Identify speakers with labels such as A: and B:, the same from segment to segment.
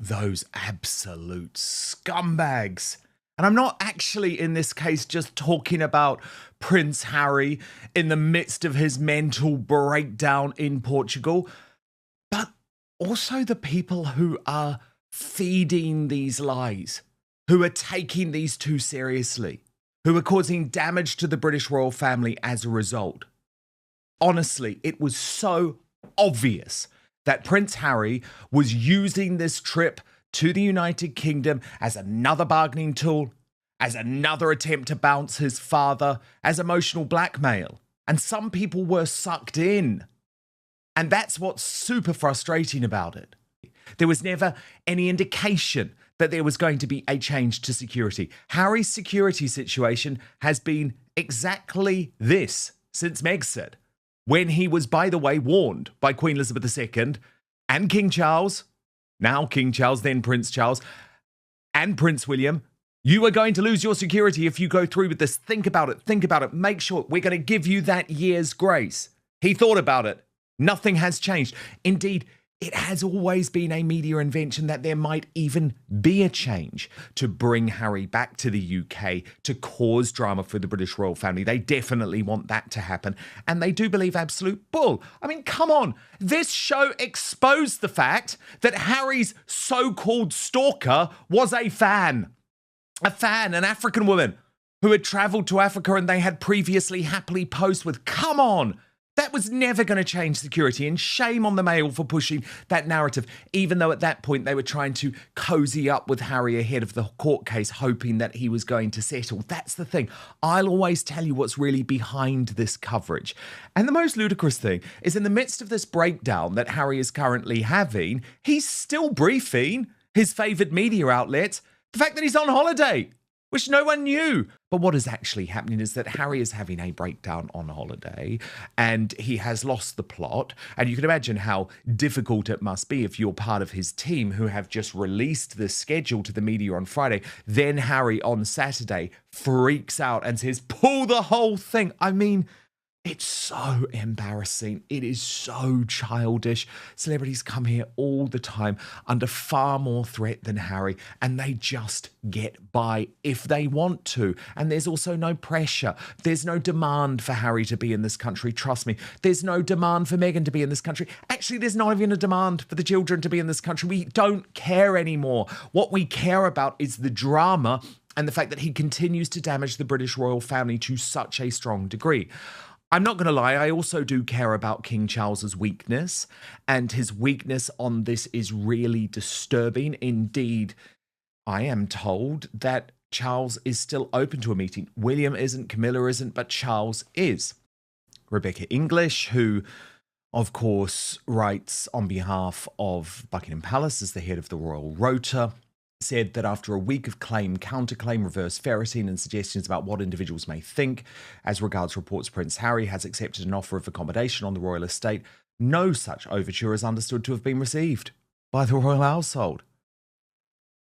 A: those absolute scumbags. And I'm not actually in this case just talking about Prince Harry in the midst of his mental breakdown in Portugal, but also the people who are feeding these lies, who are taking these too seriously, who are causing damage to the British royal family as a result. Honestly, it was so obvious that Prince Harry was using this trip to the United Kingdom as another bargaining tool, as another attempt to bounce his father, as emotional blackmail. And some people were sucked in. And that's what's super frustrating about it. There was never any indication that there was going to be a change to security. Harry's security situation has been exactly this since Megxit, when he was, by the way, warned by Queen Elizabeth II and King Charles, now King Charles, then Prince Charles, and Prince William, you are going to lose your security if you go through with this. Think about it, make sure we're going to give you that year's grace. He thought about it. Nothing has changed. Indeed, it has always been a media invention that there might even be a change to bring Harry back to the UK, to cause drama for the British royal family. They definitely want that to happen. And they do believe absolute bull. I mean, come on. This show exposed the fact that Harry's so-called stalker was a fan, an African woman who had travelled to Africa and they had previously happily posed with. Come on. That was never going to change security, and shame on the Mail for pushing that narrative, even though at that point they were trying to cozy up with Harry ahead of the court case, hoping that he was going to settle. That's the thing. I'll always tell you what's really behind this coverage. And the most ludicrous thing is, in the midst of this breakdown that Harry is currently having, he's still briefing his favoured media outlets the fact that he's on holiday, which no one knew. But what is actually happening is that Harry is having a breakdown on holiday and he has lost the plot. And you can imagine how difficult it must be if you're part of his team who have just released the schedule to the media on Friday. Then Harry on Saturday freaks out and says, pull the whole thing. I mean, it's so embarrassing. It is so childish. Celebrities come here all the time under far more threat than Harry, and they just get by if they want to. And there's also no pressure. There's no demand for Harry to be in this country. Trust me. There's no demand for Meghan to be in this country. Actually, there's not even a demand for the children to be in this country. We don't care anymore. What we care about is the drama and the fact that he continues to damage the British royal family to such a strong degree. I'm not going to lie, I also do care about King Charles's weakness, and his weakness on this is really disturbing. Indeed, I am told that Charles is still open to a meeting. William isn't, Camilla isn't, but Charles is. Rebecca English, who, of course, writes on behalf of Buckingham Palace as the head of the Royal Rota, said that after a week of claim, counterclaim, reverse ferreting and suggestions about what individuals may think, as regards reports Prince Harry has accepted an offer of accommodation on the royal estate, no such overture is understood to have been received by the royal household.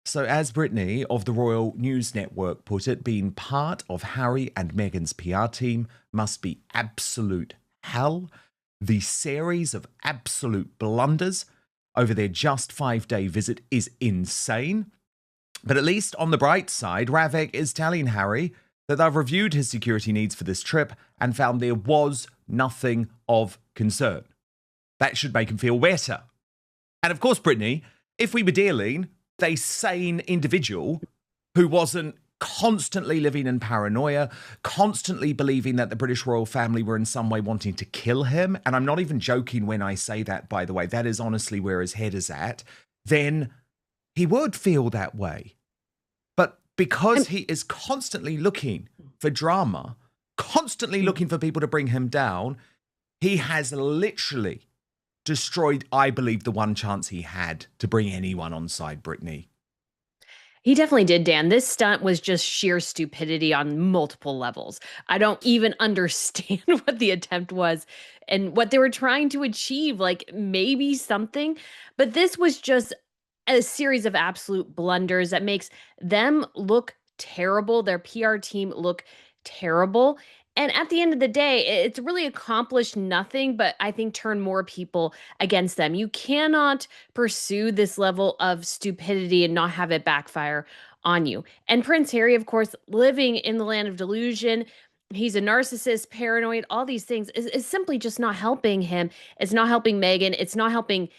A: So as Brittany of the Royal News Network put it, being part of Harry and Meghan's PR team must be absolute hell. The series of absolute blunders over their just 5-day visit is insane. But at least on the bright side, Ravek is telling Harry that they've reviewed his security needs for this trip and found there was nothing of concern. That should make him feel better. And of course, Brittany, if we were dealing with a sane individual who wasn't constantly living in paranoia, constantly believing that the British royal family were in some way wanting to kill him, and I'm not even joking when I say that, by the way, that is honestly where his head is at, then he would feel that way. But because he is constantly looking for drama, constantly looking for people to bring him down, he has literally destroyed, I believe, the one chance he had to bring anyone on side Brittany.
B: He definitely did, Dan. This stunt was just sheer stupidity on multiple levels. I don't even understand what the attempt was and what they were trying to achieve, like maybe something, but this was just a series of absolute blunders that makes them look terrible, their PR team look terrible, And at the end of the day, it's really accomplished nothing, but I think turn more people against them. You cannot pursue this level of stupidity and not have it backfire on you. And Prince Harry, of course, living in the land of delusion, he's a narcissist, paranoid, all these things is simply just not helping him. It's not helping Meghan. It's not helping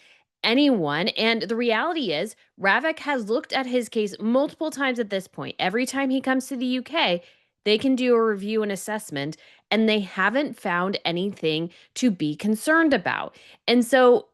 B: anyone. And the reality is, Ravik has looked at his case multiple times at this point. Every time he comes to the UK, they can do a review and assessment, and they haven't found anything to be concerned about. And so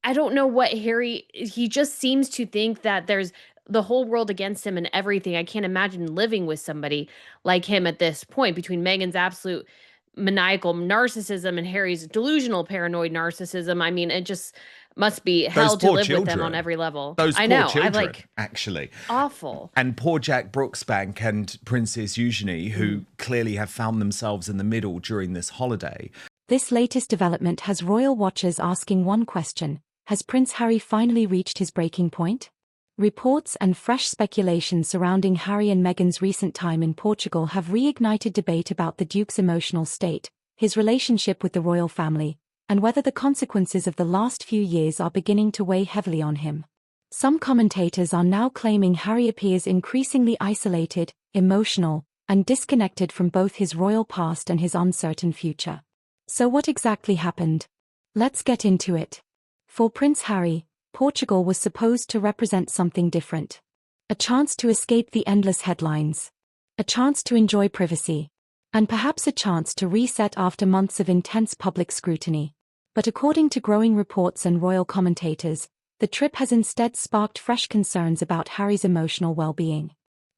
B: I don't know what he just seems to think that there's the whole world against him and everything. I can't imagine living with somebody like him at this point, between Meghan's absolute maniacal narcissism and Harry's delusional paranoid narcissism. I mean, it just must be hell to live with them on every level.
A: Those
B: I
A: poor
B: know.
A: children, actually.
B: Awful.
A: And poor Jack Brooksbank and Princess Eugenie, who clearly have found themselves in the middle during this holiday.
C: This latest development has royal watchers asking one question: has Prince Harry finally reached his breaking point? Reports and fresh speculation surrounding Harry and Meghan's recent time in Portugal have reignited debate about the Duke's emotional state, his relationship with the royal family, and whether the consequences of the last few years are beginning to weigh heavily on him. Some commentators are now claiming Harry appears increasingly isolated, emotional, and disconnected from both his royal past and his uncertain future. So what exactly happened? Let's get into it. For Prince Harry, Portugal was supposed to represent something different. A chance to escape the endless headlines. A chance to enjoy privacy. And perhaps a chance to reset after months of intense public scrutiny. But according to growing reports and royal commentators, the trip has instead sparked fresh concerns about Harry's emotional well-being.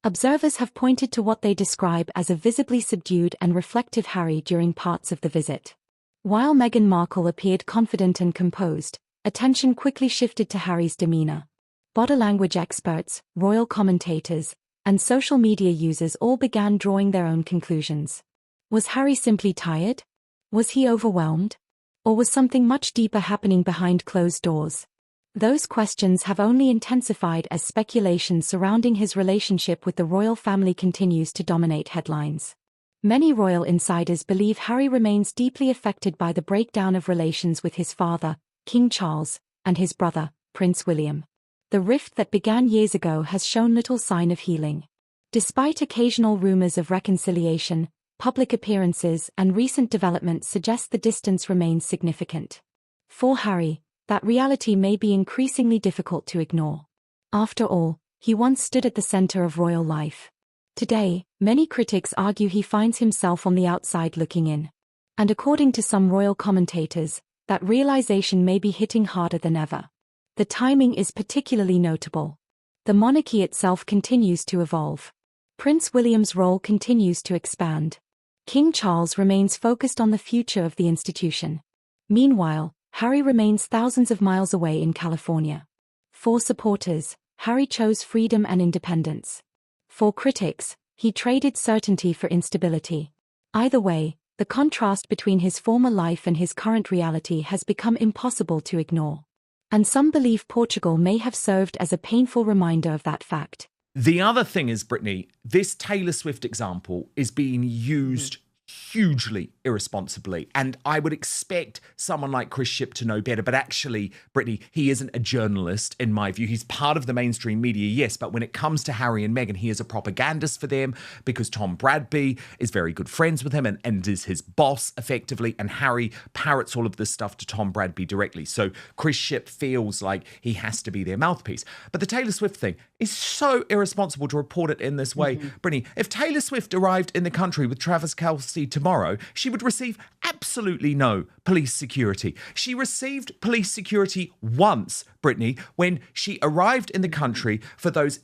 C: Observers have pointed to what they describe as a visibly subdued and reflective Harry during parts of the visit. While Meghan Markle appeared confident and composed, attention quickly shifted to Harry's demeanor. Body language experts, royal commentators, and social media users all began drawing their own conclusions. Was Harry simply tired? Was he overwhelmed? Or was something much deeper happening behind closed doors? Those questions have only intensified as speculation surrounding his relationship with the royal family continues to dominate headlines. Many royal insiders believe Harry remains deeply affected by the breakdown of relations with his father, King Charles, and his brother, Prince William. The rift that began years ago has shown little sign of healing. Despite occasional rumors of reconciliation, public appearances and recent developments suggest the distance remains significant. For Harry, that reality may be increasingly difficult to ignore. After all, he once stood at the center of royal life. Today, many critics argue he finds himself on the outside looking in. And according to some royal commentators, that realization may be hitting harder than ever. The timing is particularly notable. The monarchy itself continues to evolve. Prince William's role continues to expand. King Charles remains focused on the future of the institution. Meanwhile, Harry remains thousands of miles away in California. For supporters, Harry chose freedom and independence. For critics, he traded certainty for instability. Either way, the contrast between his former life and his current reality has become impossible to ignore. And some believe Portugal may have served as a painful reminder of that fact.
A: The other thing is, Brittany, this Taylor Swift example is being used hugely irresponsibly. And I would expect someone like Chris Shipp to know better. But actually, Brittany, he isn't a journalist, in my view. He's part of the mainstream media, yes. But when it comes to Harry and Meghan, he is a propagandist for them because Tom Bradby is very good friends with him and is his boss, effectively. And Harry parrots all of this stuff to Tom Bradby directly. So Chris Shipp feels like he has to be their mouthpiece. But the Taylor Swift thing is so irresponsible to report it in this way. Brittany, if Taylor Swift arrived in the country with Travis Kelce tomorrow, she would receive absolutely no police security. She received police security once, Brittany, when she arrived in the country for those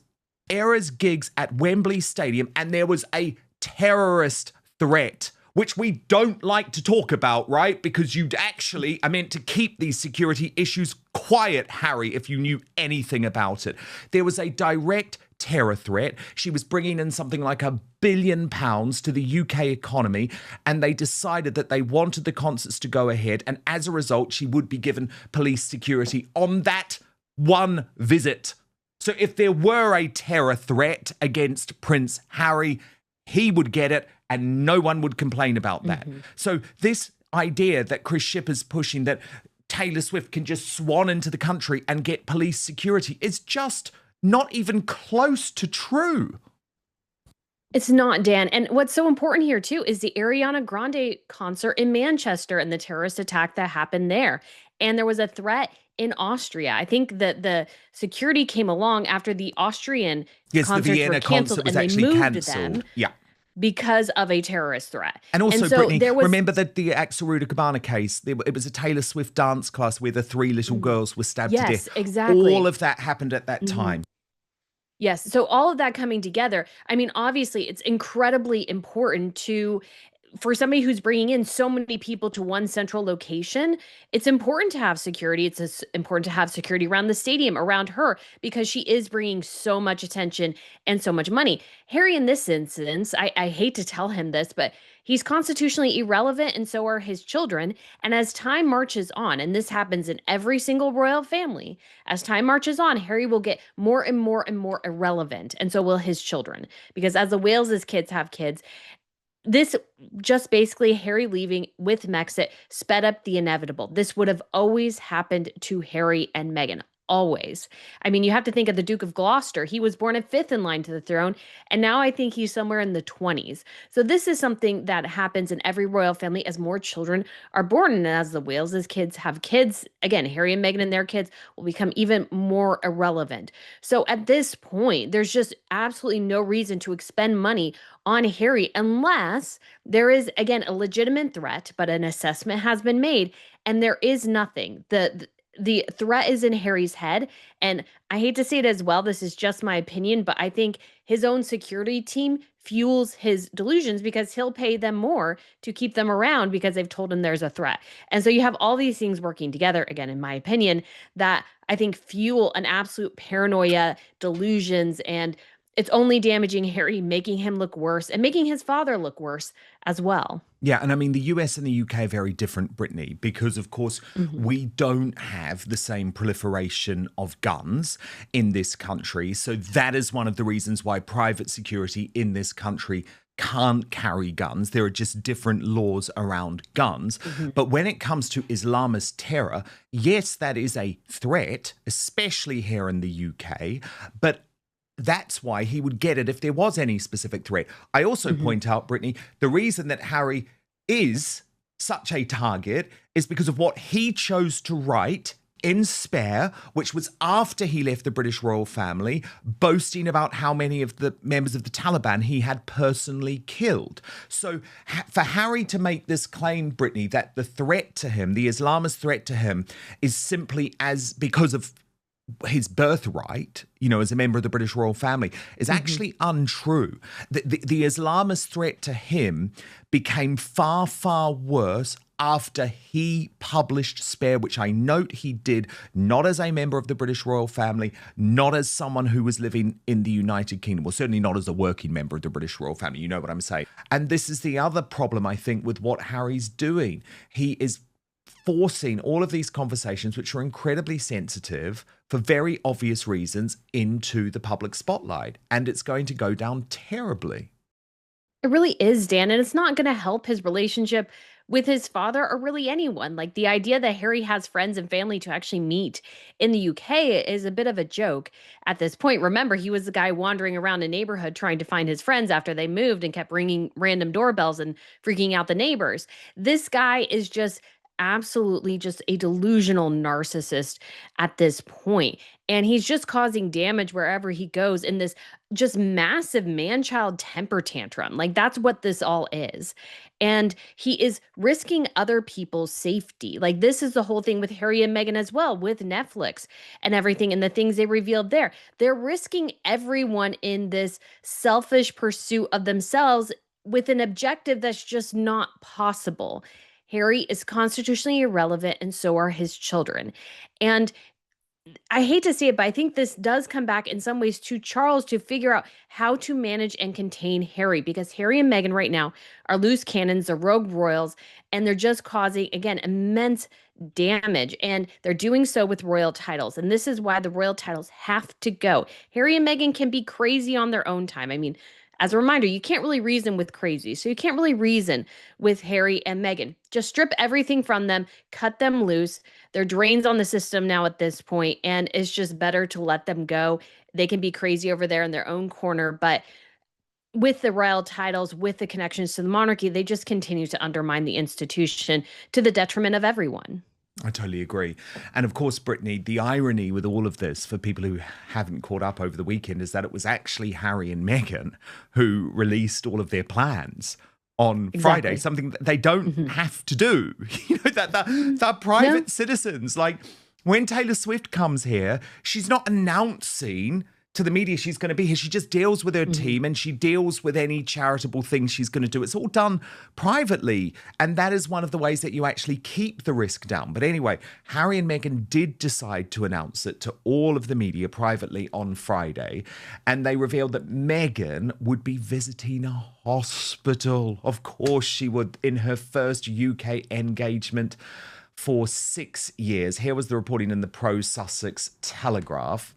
A: Eras gigs at Wembley Stadium, and there was a terrorist threat, which we don't like to talk about, right? Because you'd actually are meant to keep these security issues quiet, Harry, if you knew anything about it. There was a direct terror threat. She was bringing in something like £1 billion to the UK economy, and they decided that they wanted the concerts to go ahead, and as a result, she would be given police security on that one visit. So if there were a terror threat against Prince Harry, he would get it and no one would complain about that. So this idea that Chris Shipper's pushing, that Taylor Swift can just swan into the country and get police security, is just not even close to true.
B: It's not, Dan. And what's so important here, too, is the Ariana Grande concert in Manchester and the terrorist attack that happened there. And there was a threat in Austria. I think that the security came along after the Austrian
A: Yes, the
B: concerts
A: Vienna
B: were canceled,
A: concert was
B: and they
A: actually
B: moved
A: cancelled.
B: them
A: Yeah.
B: because of a terrorist threat.
A: And also,
B: so
A: Brittany,
B: there was,
A: remember that the Axel Rudakabana case, it was a Taylor Swift dance class where the 3 little girls were stabbed to death.
B: Yes, exactly.
A: All of that happened at that time.
B: Yes. So all of that coming together, I mean, obviously, it's incredibly important for somebody who's bringing in so many people to one central location. It's important to have security. Important to have security around the stadium, around her, because she is bringing so much attention and so much money. Harry, in this instance, I hate to tell him this, but he's constitutionally irrelevant, and so are his children. And as time marches on, and this happens in every single royal family, as time marches on, Harry will get more and more and more irrelevant, and so will his children. Because as the Wales's kids have kids, this just basically Harry leaving with Mexit sped up the inevitable. This would have always happened to Harry and Meghan. Always. I mean, you have to think of the Duke of Gloucester. He was born at 5th in line to the throne, and now I think he's somewhere in the 20s. So this is something that happens in every royal family as more children are born, and as the Wales's kids have kids, again, Harry and Meghan and their kids will become even more irrelevant. So at this point, there's just absolutely no reason to expend money on Harry unless there is, again, a legitimate threat, but an assessment has been made, and there is nothing. The threat is in Harry's head. And I hate to say it as well, this is just my opinion, but I think his own security team fuels his delusions because he'll pay them more to keep them around because they've told him there's a threat. And so you have all these things working together, again, in my opinion, that I think fuel an absolute paranoia, delusions, and it's only damaging Harry, making him look worse and making his father look worse as well.
A: Yeah, and I mean, the US and the UK are very different, Brittany, because, of course, we don't have the same proliferation of guns in this country. So that is one of the reasons why private security in this country can't carry guns. There are just different laws around guns. But when it comes to Islamist terror, yes, that is a threat, especially here in the UK. But that's why he would get it if there was any specific threat. I also point out, Brittany, the reason that Harry is such a target is because of what he chose to write in Spare, which was after he left the British royal family, boasting about how many of the members of the Taliban he had personally killed. So for Harry to make this claim, Brittany, that the threat to him, the Islamist threat to him, is simply because of his birthright, as a member of the British royal family, is actually untrue. The Islamist threat to him became far, far worse after he published Spare, which I note he did not as a member of the British royal family, not as someone who was living in the United Kingdom, well, certainly not as a working member of the British royal family. You know what I'm saying? And this is the other problem, I think, with what Harry's doing. He is forcing all of these conversations, which are incredibly sensitive for very obvious reasons, into the public spotlight. And it's going to go down terribly.
B: It really is, Dan. And it's not going to help his relationship with his father or really anyone. Like the idea that Harry has friends and family to actually meet in the UK is a bit of a joke at this point. Remember, he was the guy wandering around a neighborhood trying to find his friends after they moved and kept ringing random doorbells and freaking out the neighbors. This guy is just absolutely just a delusional narcissist at this point. And he's just causing damage wherever he goes in this just massive man-child temper tantrum. Like that's what this all is. And he is risking other people's safety. Like this is the whole thing with Harry and Meghan as well, with Netflix and everything and the things they revealed there. They're risking everyone in this selfish pursuit of themselves with an objective that's just not possible. Harry is constitutionally irrelevant, and so are his children. And I hate to say it, but I think this does come back in some ways to Charles to figure out how to manage and contain Harry, because Harry and Meghan right now are loose cannons, they're rogue royals, and they're just causing, again, immense damage. And they're doing so with royal titles. And this is why the royal titles have to go. Harry and Meghan can be crazy on their own time. I mean, As a reminder, you can't really reason with crazy. So you can't really reason with Harry and Meghan. Just strip everything from them, cut them loose. They're drains on the system now at this point, and it's just better to let them go. They can be crazy over there in their own corner, but with the royal titles, with the connections to the monarchy, they just continue to undermine the institution to the detriment of everyone.
A: I totally agree. And of course, Brittany, the irony with all of this for people who haven't caught up over the weekend is that it was actually Harry and Meghan who released all of their plans on Friday, something that they don't have to do. You know, that private citizens, like when Taylor Swift comes here, she's not announcing to the media she's going to be here. She just deals with her team and she deals with any charitable thing she's going to do. It's all done privately. And that is one of the ways that you actually keep the risk down. But anyway, Harry and Meghan did decide to announce it to all of the media privately on Friday. And they revealed that Meghan would be visiting a hospital. Of course she would, in her first UK engagement for 6 years. Here was the reporting in the pro-Sussex Telegraph,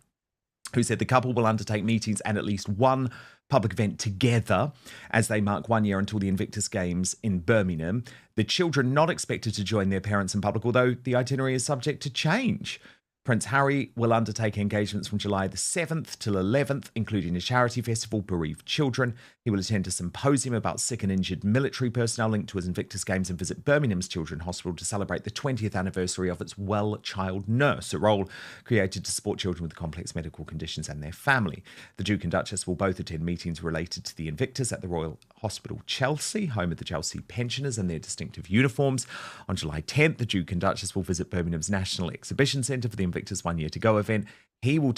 A: who said the couple will undertake meetings and at least one public event together as they mark 1 year until the Invictus Games in Birmingham. The children not expected to join their parents in public, although the itinerary is subject to change. Prince Harry will undertake engagements from July the 7th till 11th, including a charity festival, Bereaved Children. He will attend a symposium about sick and injured military personnel linked to his Invictus Games and visit Birmingham's Children's Hospital to celebrate the 20th anniversary of its Well Child Nurse, a role created to support children with complex medical conditions and their family. The Duke and Duchess will both attend meetings related to the Invictus at the Royal Hospital Chelsea, home of the Chelsea pensioners and their distinctive uniforms. On July 10th, the Duke and Duchess will visit Birmingham's National Exhibition Centre for the Invictus 1 Year to Go event. He will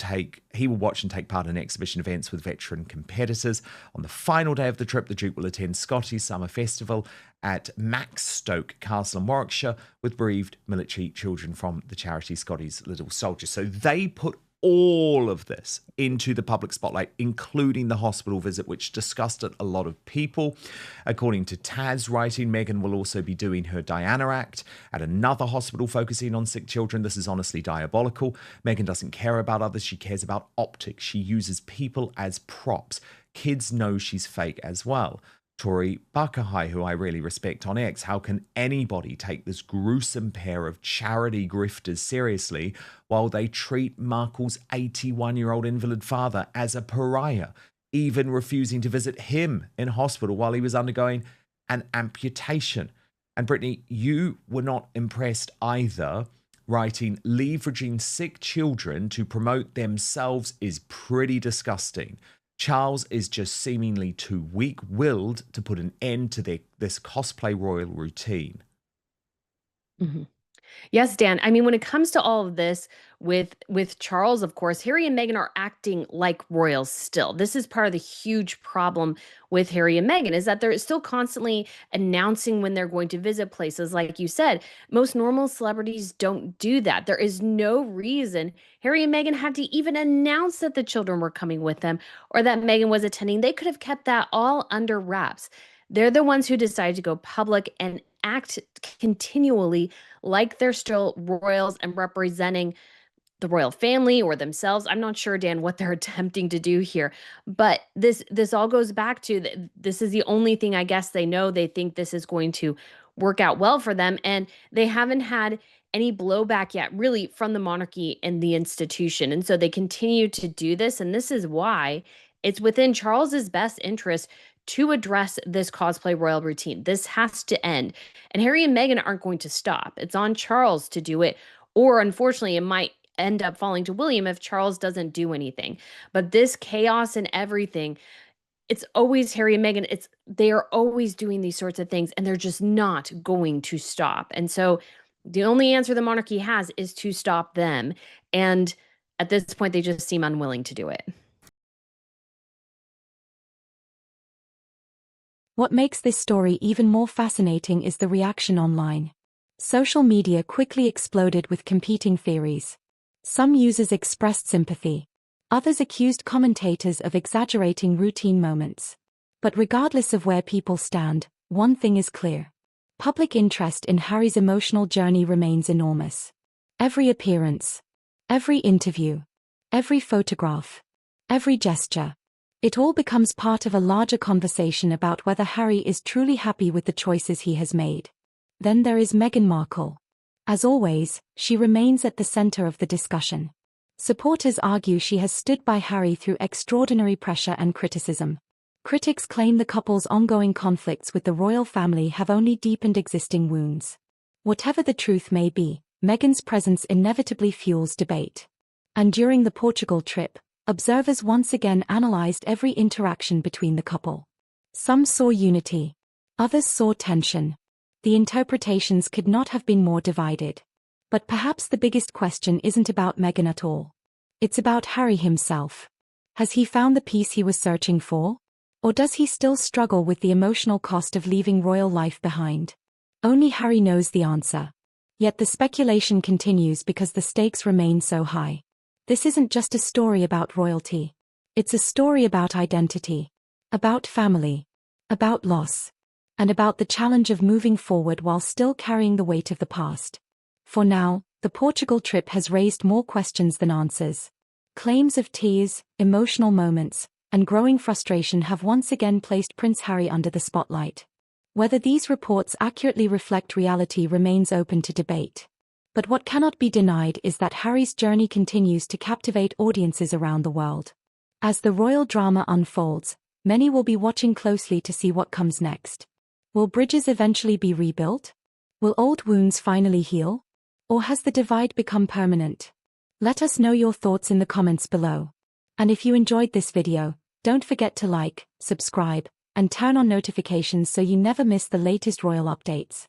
A: watch and take part in exhibition events with veteran competitors. On the final day of the trip, the Duke will attend Scottish Summer Festival at Maxstoke Castle in Warwickshire with bereaved military children from the charity Scotty's Little Soldiers. So they put all of this into the public spotlight, including the hospital visit, which disgusted a lot of people. According to Taz writing, Meghan will also be doing her Diana Act at another hospital focusing on sick children. This is honestly diabolical. Meghan doesn't care about others. She cares about optics. She uses people as props. Kids know she's fake as well. Tori Buckahai, who I really respect on X, how can anybody take this gruesome pair of charity grifters seriously while they treat Markle's 81-year-old invalid father as a pariah, even refusing to visit him in hospital while he was undergoing an amputation? And Brittany, you were not impressed either, writing, leveraging sick children to promote themselves is pretty disgusting. Charles is just seemingly too weak-willed to put an end to this cosplay royal routine.
B: Yes, Dan. I mean, when it comes to all of this with Charles, of course, Harry and Meghan are acting like royals still. This is part of the huge problem with Harry and Meghan is that they're still constantly announcing when they're going to visit places. Like you said, most normal celebrities don't do that. There is no reason Harry and Meghan had to even announce that the children were coming with them or that Meghan was attending. They could have kept that all under wraps. They're the ones who decided to go public and act continually like they're still royals and representing the royal family or themselves. I'm not sure, Dan, what they're attempting to do here, but this all goes back to this is the only thing I guess they know. They think this is going to work out well for them, and they haven't had any blowback yet, really, from the monarchy and the institution, and so they continue to do this, and this is why it's within Charles's best interest to address this cosplay royal routine. This has to end. And Harry and Meghan aren't going to stop. It's on Charles to do it. Or unfortunately, it might end up falling to William if Charles doesn't do anything. But this chaos and everything, it's always Harry and Meghan. They are always doing these sorts of things, and they're just not going to stop. And so the only answer the monarchy has is to stop them. And at this point, they just seem unwilling to do it.
C: What makes this story even more fascinating is the reaction online. Social media quickly exploded with competing theories. Some users expressed sympathy. Others accused commentators of exaggerating routine moments. But regardless of where people stand, one thing is clear. Public interest in Harry's emotional journey remains enormous. Every appearance, every interview, every photograph, every gesture, It all becomes part of a larger conversation about whether Harry is truly happy with the choices he has made. Then there is Meghan Markle. As always, she remains at the center of the discussion. Supporters argue she has stood by Harry through extraordinary pressure and criticism. Critics claim the couple's ongoing conflicts with the royal family have only deepened existing wounds. Whatever the truth may be, Meghan's presence inevitably fuels debate. And during the Portugal trip, observers once again analyzed every interaction between the couple. Some saw unity. Others saw tension. The interpretations could not have been more divided. But perhaps the biggest question isn't about Meghan at all. It's about Harry himself. Has he found the peace he was searching for? Or does he still struggle with the emotional cost of leaving royal life behind? Only Harry knows the answer. Yet the speculation continues because the stakes remain so high. This isn't just a story about royalty. It's a story about identity, about family, about loss, and about the challenge of moving forward while still carrying the weight of the past. For now, the Portugal trip has raised more questions than answers. Claims of tears, emotional moments, and growing frustration have once again placed Prince Harry under the spotlight. Whether these reports accurately reflect reality remains open to debate. But what cannot be denied is that Harry's journey continues to captivate audiences around the world. As the royal drama unfolds, many will be watching closely to see what comes next. Will bridges eventually be rebuilt? Will old wounds finally heal? Or has the divide become permanent? Let us know your thoughts in the comments below. And if you enjoyed this video, don't forget to like, subscribe, and turn on notifications so you never miss the latest royal updates.